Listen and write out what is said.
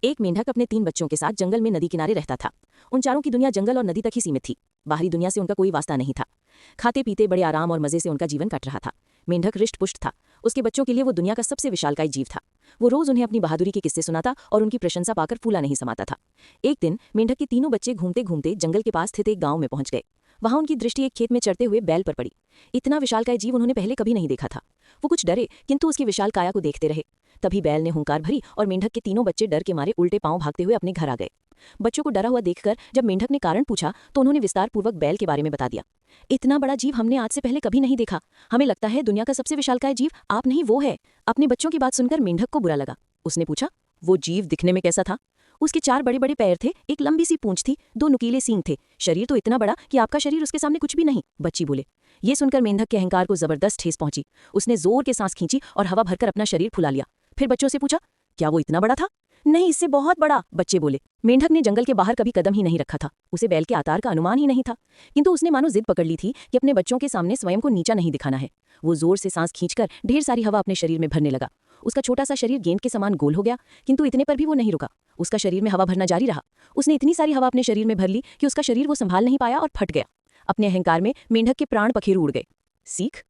एक मेंढक अपने 3 बच्चों के साथ जंगल में नदी किनारे रहता था। उन चारों की दुनिया जंगल और नदी तक ही सीमित थी। बाहरी दुनिया से उनका कोई वास्ता नहीं था। खाते पीते बड़े आराम और मजे से उनका जीवन कट रहा था। मेंढक रिष्ट पुष्ट था। उसके बच्चों के लिए वो दुनिया का सबसे विशालकाय जीव था। वो रोज उन्हें अपनी बहादुरी के किस्से सुनाता और उनकी प्रशंसा पाकर फूला नहीं समाता था। एक दिन मेंढक के तीनों बच्चे घूमते घूमते जंगल के पास स्थित एक गांव में पहुंच गए। वहां उनकी दृष्टि एक खेत में चरते हुए बैल पर पड़ी। इतना विशालकाय जीव उन्होंने पहले कभी नहीं देखा था। वो कुछ डरे, किंतु उसकी विशाल काया को देखते रहे। तभी बैल ने हुंकार भरी और मेंढक के तीनों बच्चे डर के मारे उल्टे पांव भागते हुए अपने घर आ गए। बच्चों को डरा हुआ देखकर जब मेंढक ने कारण पूछा तो उन्होंने विस्तार पूर्वक बैल के बारे में बता दिया। इतना बड़ा जीव हमने आज से पहले कभी नहीं देखा। हमें लगता है दुनिया का सबसे विशालकाय जीव आप नहीं, वो है। अपने बच्चों की बात सुनकर मेंढक को बुरा लगा। उसने पूछा, वो जीव दिखने में कैसा था? उसके 4 बड़े-बड़े पैर थे, एक लंबी सी पूंछ थी, 2 नुकीले सींग थे। शरीर तो इतना बड़ा कि आपका शरीर उसके सामने कुछ भी नहीं, बच्ची बोले। ये सुनकर मेंढक के अहंकार को जबरदस्त ठेस पहुंची। उसने जोर के सांस खींची और हवा भरकर अपना शरीर फुला लिया। फिर बच्चों से पूछा, क्या वो इतना बड़ा था? नहीं, इससे बहुत बड़ा, बच्चे बोले। मेंढक ने जंगल के बाहर कभी कदम ही नहीं रखा था। उसे बैल के आकार का अनुमान ही नहीं था। किंतु उसने मानो जिद पकड़ ली थी कि अपने बच्चों के सामने स्वयं को नीचा नहीं दिखाना है। वो जोर से सांस खींचकर ढेर सारी हवा अपने शरीर में भरने लगा। उसका छोटा सा शरीर गेंद के समान गोल हो गया, किंतु इतने पर भी वो नहीं रुका। उसका शरीर में हवा भरना जारी रहा। उसने इतनी सारी हवा अपने शरीर में भर ली कि उसका शरीर वो संभाल नहीं पाया और फट गया। अपने अहंकार में मेंढक के प्राण पखेरु उड़ गए। सीख,